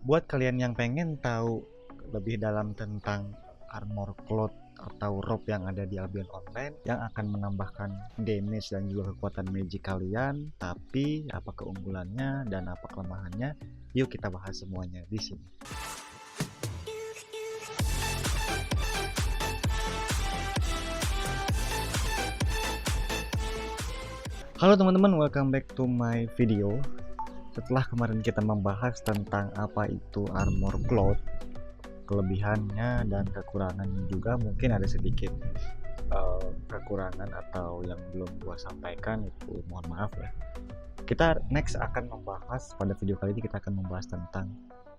Buat kalian yang pengen tahu lebih dalam tentang armor cloth atau robe yang ada di Albion Online yang akan menambahkan damage dan juga kekuatan magic kalian, tapi apa keunggulannya dan apa kelemahannya, yuk kita bahas semuanya di sini. Halo teman-teman, welcome back to my video. Setelah kemarin kita membahas tentang apa itu armor cloth, kelebihannya dan kekurangannya juga, mungkin ada sedikit kekurangan atau yang belum gua sampaikan, itu mohon maaf ya. Kita next akan membahas, pada video kali ini kita akan membahas tentang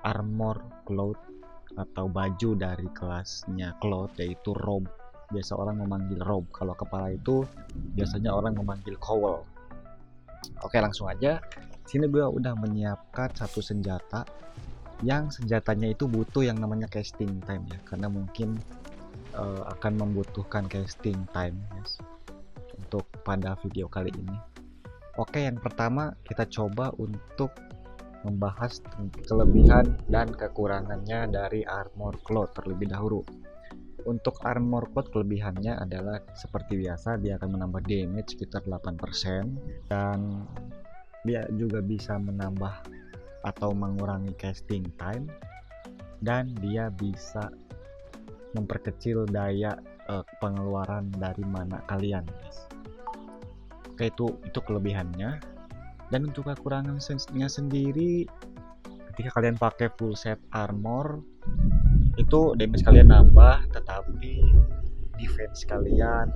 armor cloth atau baju dari kelasnya cloth, yaitu robe. Biasa orang memanggil robe, kalau kepala itu biasanya orang memanggil cowl. Oke, langsung aja. Sini gue udah menyiapkan satu senjata yang senjatanya itu butuh yang namanya casting time ya, karena mungkin akan membutuhkan casting time guys untuk pada video kali ini. Oke, yang pertama kita coba untuk membahas kelebihan dan kekurangannya dari armor cloth terlebih dahulu. Untuk armor cloth, kelebihannya adalah seperti biasa, dia akan menambah damage sekitar 8%, dan dia juga bisa menambah atau mengurangi casting time, dan dia bisa memperkecil daya pengeluaran dari mana kalian guys. Oke, itu kelebihannya. Dan untuk kekurangannya sendiri, ketika kalian pakai full set armor, itu damage kalian nambah, tetapi defense kalian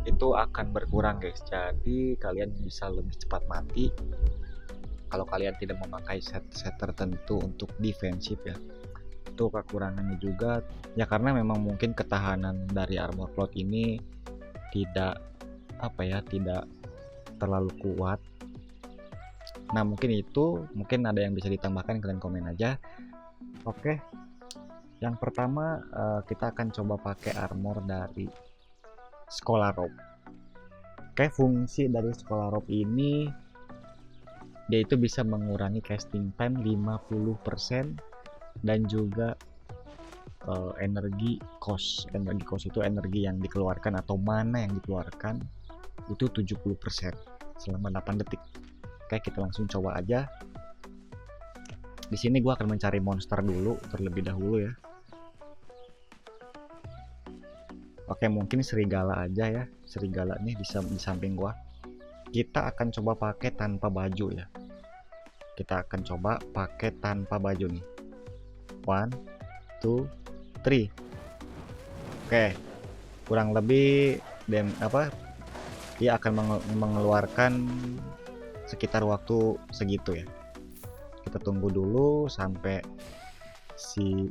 itu akan berkurang guys. Jadi kalian bisa lebih cepat mati kalau kalian tidak memakai set tertentu untuk defensif ya. Itu kekurangannya juga ya, karena memang mungkin ketahanan dari armor cloth ini tidak tidak terlalu kuat. Nah, mungkin ada yang bisa ditambahkan, kalian komen aja. Oke, yang pertama kita akan coba pakai armor dari Scholar Robe. Oke, fungsi dari Scholar Robe ini, dia itu bisa mengurangi casting time 50% dan juga energi cost. Energi cost itu energi yang dikeluarkan atau mana yang dikeluarkan itu 70% selama 8 detik. Oke, kita langsung coba aja. Di sini gua akan mencari monster dulu terlebih dahulu ya. Oke, mungkin serigala aja ya. Serigala nih di samping gua. Kita akan coba pakai tanpa baju ya. Kita akan coba pakai tanpa baju nih. 1, 2, 3. Oke. Kurang lebih dia akan mengeluarkan sekitar waktu segitu ya. Kita tunggu dulu sampai si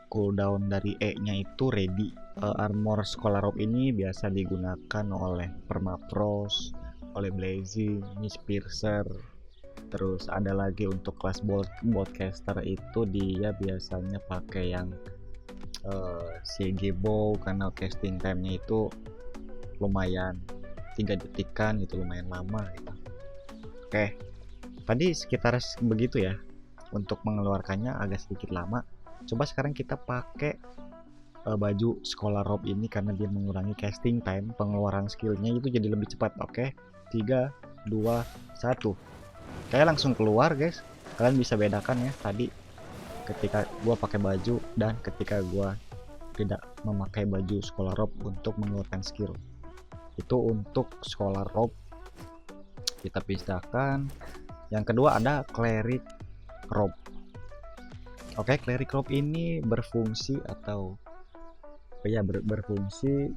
cooldown dari E-nya itu ready. Armor Scholar Robe ini biasa digunakan oleh Permafrost, oleh Blazing, Miss Piercer. Terus ada lagi untuk kelas Boldcaster itu dia biasanya pakai yang CG Bow, karena casting time-nya itu lumayan 3 detikan gitu, lumayan lama gitu. Oke, tadi sekitar begitu ya untuk mengeluarkannya, agak sedikit lama. Coba sekarang kita pakai baju Scholar Robe ini, karena dia mengurangi casting time, pengeluaran skillnya itu jadi lebih cepat. Oke, 3, 2, 1. Kayak langsung keluar guys. Kalian bisa bedakan ya tadi ketika gua pakai baju dan ketika gua tidak memakai baju Scholar Robe untuk mengeluarkan skill. Itu untuk Scholar Robe. Kita pisahkan. Yang kedua ada Cleric Robe. Oke, Cleric Robe ini berfungsi berfungsi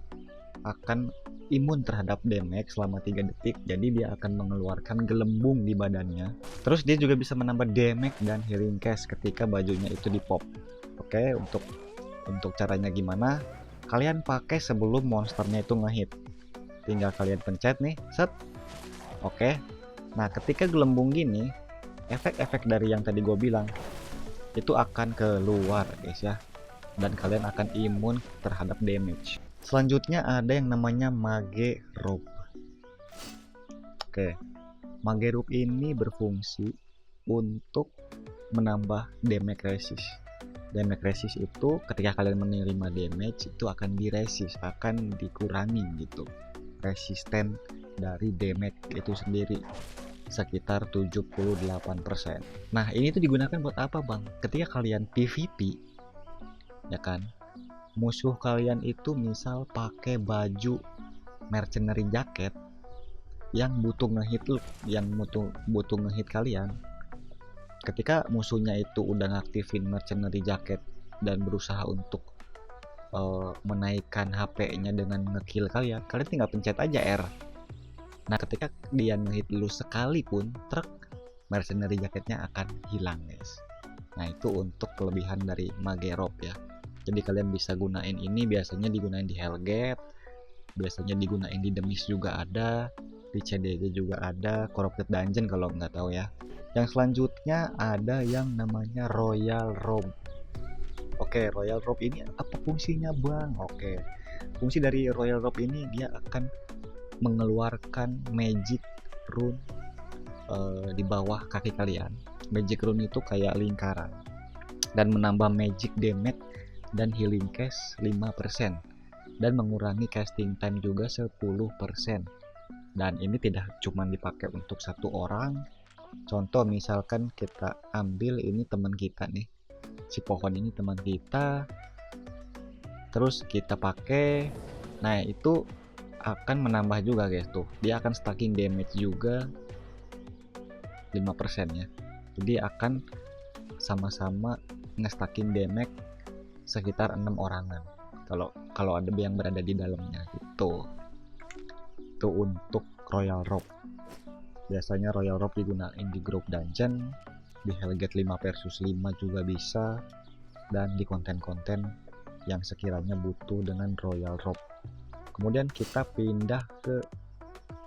akan imun terhadap damage selama 3 detik. Jadi dia akan mengeluarkan gelembung di badannya. Terus dia juga bisa menambah damage dan healing cast ketika bajunya itu di pop. Oke, untuk caranya gimana? Kalian pakai sebelum monsternya itu ngehit. Tinggal kalian pencet nih, set. Oke. Nah, ketika gelembung gini, efek-efek dari yang tadi gue bilang itu akan keluar guys ya, dan kalian akan imun terhadap damage. Selanjutnya ada yang namanya Mage Robe. Oke, Mage Robe ini berfungsi untuk menambah damage resist. Damage resist itu ketika kalian menerima damage itu akan diresist, akan dikurangi gitu resisten dari damage itu sendiri sekitar 78%. Nah ini tuh digunakan buat apa bang? Ketika kalian PvP ya kan, musuh kalian itu misal pakai baju mercenary jacket yang butuh ngehit kalian. Ketika musuhnya itu udah ngaktifin mercenary jacket dan berusaha untuk menaikkan HP-nya dengan ngekill kalian tinggal pencet aja R. Nah ketika dia ngehit lu sekalipun, mercenary jacketnya akan hilang guys. Nah itu untuk kelebihan dari Magerop ya. Jadi kalian bisa gunain ini, biasanya digunain di Hellgate, biasanya digunain di Demis juga ada, di CDG juga ada, Corrupted Dungeon kalau nggak tahu ya. Yang selanjutnya ada yang namanya Royal Robe. Oke, Royal Robe ini apa fungsinya bang? Oke, fungsi dari Royal Robe ini dia akan mengeluarkan magic rune di bawah kaki kalian. Magic rune itu kayak lingkaran dan menambah magic damage dan healing cast 5% dan mengurangi casting time juga 10%. Dan ini tidak cuma dipakai untuk satu orang. Contoh misalkan kita ambil ini teman kita nih, si pohon ini teman kita, terus kita pakai, nah itu akan menambah juga guys, tuh dia akan stacking damage juga 5% ya. Jadi akan sama-sama nge-stacking damage sekitar 6 orangan kalau ada yang berada di dalamnya gitu. Itu untuk Royal Robe. Biasanya Royal Robe digunain di grup dungeon, di Hellgate 5 versus 5 juga bisa, dan di konten-konten yang sekiranya butuh dengan Royal Robe. Kemudian kita pindah ke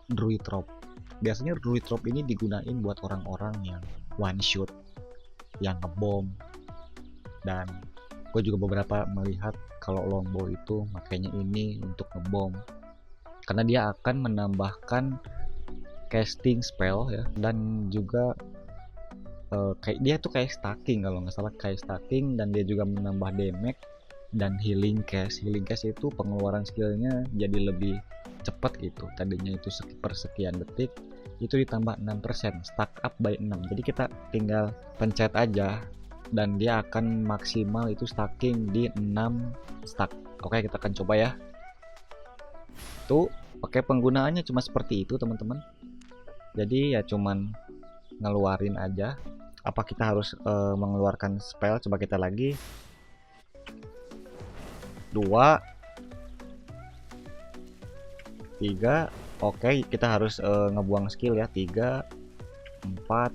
Druid Robe. Biasanya Druid Robe ini digunain buat orang-orang yang one shot, yang ngebom, dan gue juga beberapa melihat kalau longbow itu makanya ini untuk ngebom, karena dia akan menambahkan casting spell ya, dan juga kayak dia tuh kayak stacking kalau nggak salah, kayak stacking, dan dia juga menambah damage dan healing cast. Healing cast itu pengeluaran skillnya jadi lebih cepat gitu, tadinya itu per sekian detik itu ditambah 6%, stack up by 6. Jadi kita tinggal pencet aja dan dia akan maksimal itu stacking di 6 stack. Oke, kita akan coba ya. Tuh, oke, penggunaannya cuma seperti itu teman-teman. Jadi ya cuman ngeluarin aja. Apa kita harus mengeluarkan spell? Coba kita lagi. 2 3. Oke, kita harus ngebuang skill ya. 3 4.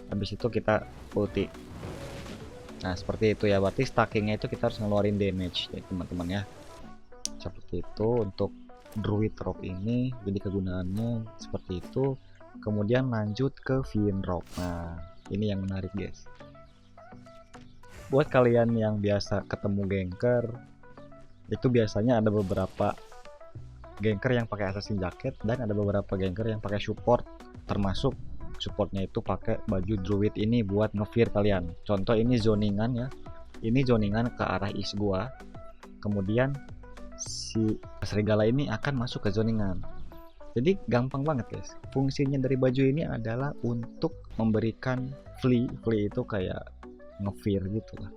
Habis itu kita ulti. Nah seperti itu ya, berarti stackingnya itu kita harus ngeluarin damage ya teman-teman ya. Seperti itu untuk Druid Robe ini, jadi kegunaannya seperti itu. Kemudian lanjut ke Fiend Robe. Nah ini yang menarik guys, buat kalian yang biasa ketemu ganker, itu biasanya ada beberapa ganker yang pakai assassin jacket dan ada beberapa ganker yang pakai support, termasuk supportnya itu pakai baju druid ini buat nge-fear kalian. Contoh ini zoningan ya, ini zoningan ke arah east gua, kemudian si serigala ini akan masuk ke zoningan. Jadi gampang banget guys. Fungsinya dari baju ini adalah untuk memberikan flee itu kayak nge-fear gitu lah.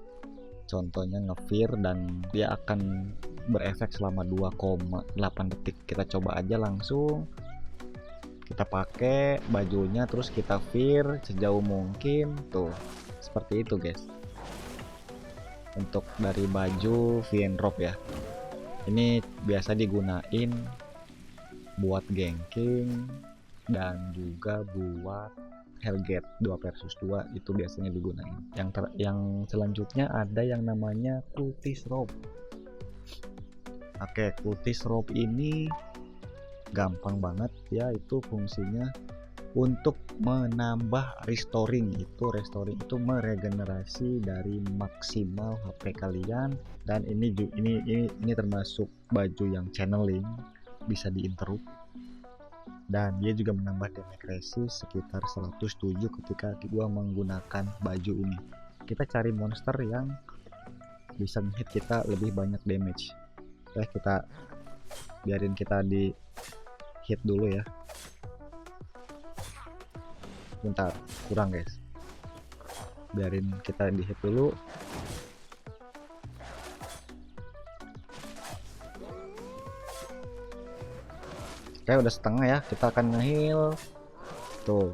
Contohnya nge-fear, dan dia akan berefek selama 2,8 detik. Kita coba aja langsung. Kita pakai bajunya terus kita fear sejauh mungkin. Tuh, seperti itu guys. Untuk dari baju Fiend Robe ya. Ini biasa digunain buat ganking dan juga buat Hellgate 2 versus 2 itu biasanya digunain. Yang selanjutnya ada yang namanya Cultist Robe. Oke, Cultist Robe ini gampang banget ya, itu fungsinya untuk menambah restoring. Restoring itu meregenerasi dari maksimal HP kalian, dan ini termasuk baju yang channeling, bisa diinterrupt. dan dia juga menambah damage resist sekitar 107 ketika gua menggunakan baju ini. Kita cari monster yang bisa hit kita lebih banyak damage. Oke, kita biarin kita di hit dulu ya. Bentar, kurang guys. Biarin kita di hit dulu. Oke, udah setengah ya. Kita akan nge-heal. Tuh,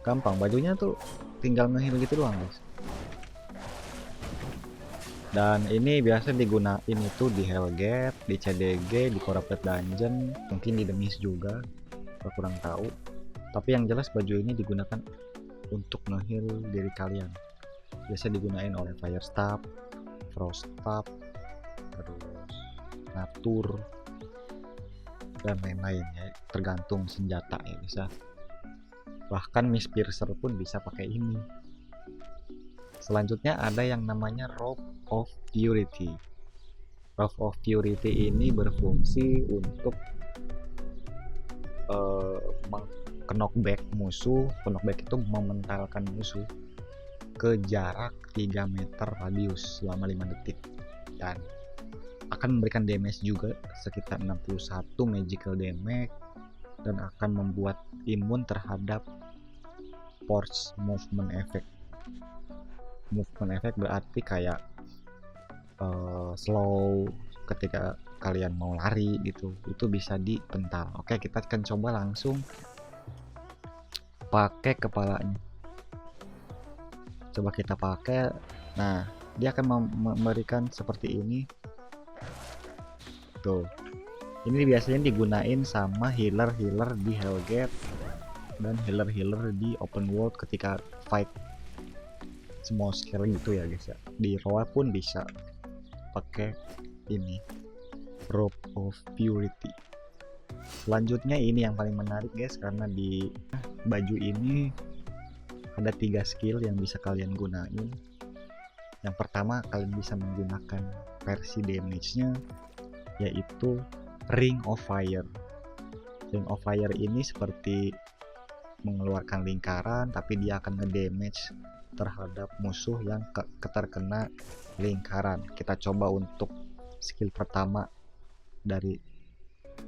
gampang, bajunya tuh tinggal nge-heal gitu doang guys. Dan ini biasa digunain itu di Hellgate, di CDG, di Corrupted Dungeon, mungkin di The Mist juga, aku kurang tahu. Tapi yang jelas baju ini digunakan untuk nge-heal diri kalian. Biasa digunain oleh Firestaff, Froststaff, terus Natur, dan lain-lain ya, tergantung senjata ya bisa. Bahkan Mist Piercer pun bisa pakai ini. Selanjutnya ada yang namanya Robe of Purity. Robe of Purity ini berfungsi untuk knockback musuh. Knockback itu mementalkan musuh ke jarak 3 meter radius selama 5 detik, dan akan memberikan damage juga sekitar 61 magical damage, dan akan membuat imun terhadap force movement effect. Movement effect berarti kayak slow ketika kalian mau lari gitu, itu bisa dipental. Oke, kita akan coba langsung pakai kepalanya. Coba kita pakai. Nah, dia akan memberikan seperti ini. Tuh. Ini biasanya digunain sama healer-healer di Hellgate dan healer-healer di open world ketika fight small scale gitu ya guys ya. Di Roa pun bisa pakai ini, Robe of Purity. Selanjutnya ini yang paling menarik guys, karena di baju ini ada 3 skill yang bisa kalian gunain. Yang pertama, kalian bisa menggunakan versi damage-nya, yaitu Ring of Fire. Ring of Fire ini seperti mengeluarkan lingkaran, tapi dia akan nge-damage terhadap musuh yang terkena lingkaran. Kita coba untuk skill pertama dari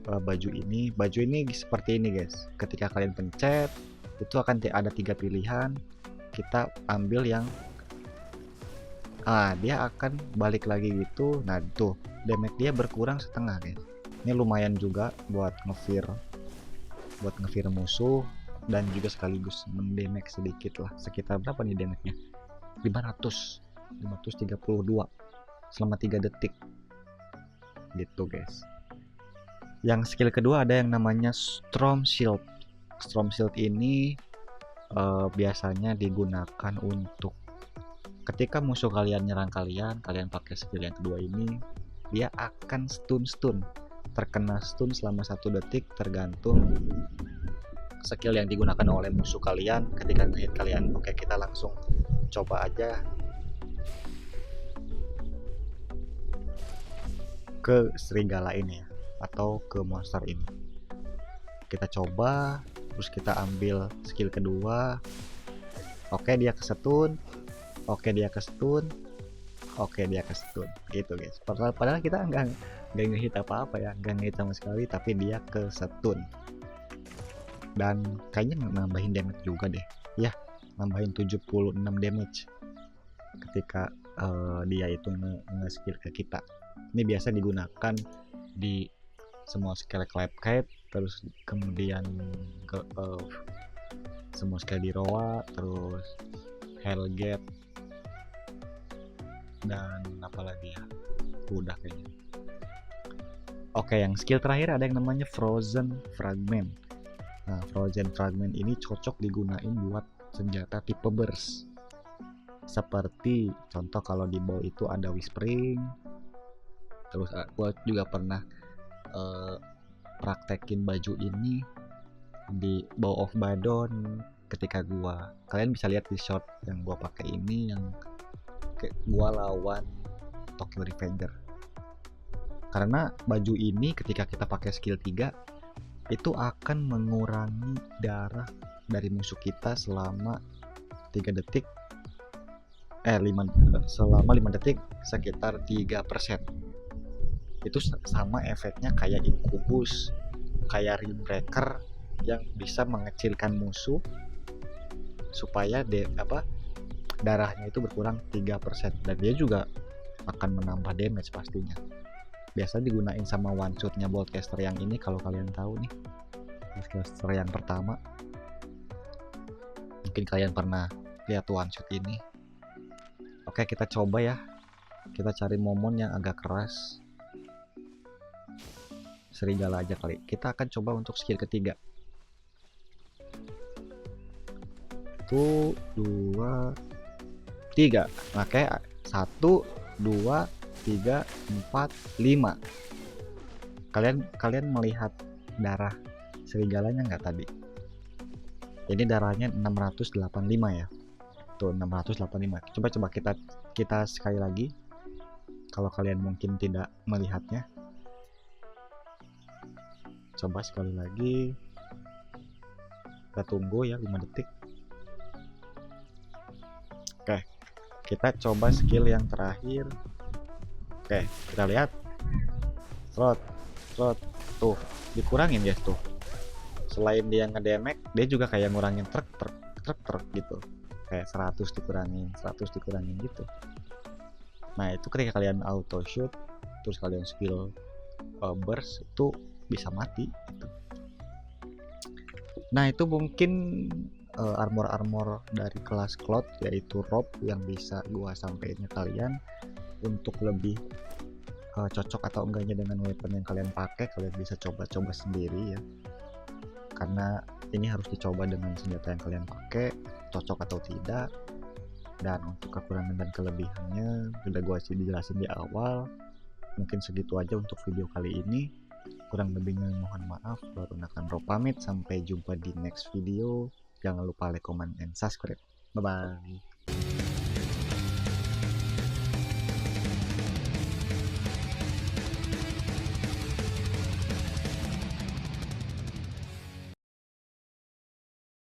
baju ini. Baju ini seperti ini guys. Ketika kalian pencet, itu akan ada 3 pilihan. Kita ambil yang dia akan balik lagi gitu. Nah tuh, damage dia berkurang setengah guys. Ini lumayan juga buat nge-fear musuh, dan juga sekaligus mendamage sedikit lah. Sekitar berapa nih damage-nya? 532 selama 3 detik gitu guys. Yang skill kedua ada yang namanya Storm Shield. Storm Shield ini biasanya digunakan untuk ketika musuh kalian nyerang kalian pakai skill yang kedua ini, dia akan stun, terkena stun selama 1 detik tergantung skill yang digunakan oleh musuh kalian ketika nge-hit kalian. Oke, kita langsung coba aja ke serigala ini ya, atau ke monster ini. Kita coba, terus kita ambil skill kedua. Oke, dia kesetun. Oke, dia kesetun. Oke, dia kesetun gitu guys. Padahal kita nggak nge-hit apa-apa ya, nggak nge-hit sama sekali, tapi dia kesetun. Dan kayaknya nambahin damage juga deh ya, nambahin 76 damage ketika dia itu nge-skill ke kita. Ini biasa digunakan di semua skill Clapkite, terus kemudian ke semua skill di Roa, terus Hellgate, dan apalagi ya, udah kayaknya. Oke, yang skill terakhir ada yang namanya Frozen Fragment. Nah, Frozen Fragment ini cocok digunain buat senjata tipe burst. Seperti contoh kalau di bow itu ada Whispering. Terus gua juga pernah praktekin baju ini di Bow of Badon ketika kalian bisa lihat di shot yang gua pakai ini, yang gua lawan Tokyo Revenger. Karena baju ini ketika kita pakai skill 3, itu akan mengurangi darah dari musuh kita selama 3 detik selama 5 detik sekitar 3%. Itu sama efeknya kayak Incubus, kayak Rimebreaker yang bisa mengecilkan musuh supaya darahnya itu berkurang 3%, dan dia juga akan menambah damage pastinya. Biasa digunain sama one shotnya Boltcaster yang ini, kalau kalian tahu nih, Boltcaster yang pertama. Mungkin kalian pernah lihat one shot ini. Oke, kita coba ya. Kita cari momon yang agak keras. Serigala aja kali. Kita akan coba untuk skill ketiga. 1, 2, 3. Oke, 1, 2, 3, 4, 5. Kalian melihat darah serigalanya nggak tadi? Ini darahnya 685 ya. Tuh 685. Coba kita sekali lagi. Kalau kalian mungkin tidak melihatnya, coba sekali lagi. Kita tunggu ya 5 detik. Oke, kita coba skill yang terakhir. Oke, kita lihat. Slot tuh dikurangin guys tuh. Selain dia ngedamage, dia juga kayak ngurangin truk gitu. Kayak 100 dikurangin gitu. Nah, itu ketika kalian auto shoot terus kalian skill burst, itu bisa mati gitu. Nah, itu mungkin armor dari kelas Cloud, yaitu robe, yang bisa gua sampaikan ke kalian untuk lebih cocok atau enggaknya dengan weapon yang kalian pakai. Kalian bisa coba-coba sendiri ya, karena ini harus dicoba dengan senjata yang kalian pakai, cocok atau tidak. Dan untuk kekurangan dan kelebihannya udah gue dijelasin di awal. Mungkin segitu aja untuk video kali ini. Kurang lebihnya mohon maaf. Baru akan pamit. Sampai jumpa di next video. Jangan lupa like, comment, and subscribe. Bye bye.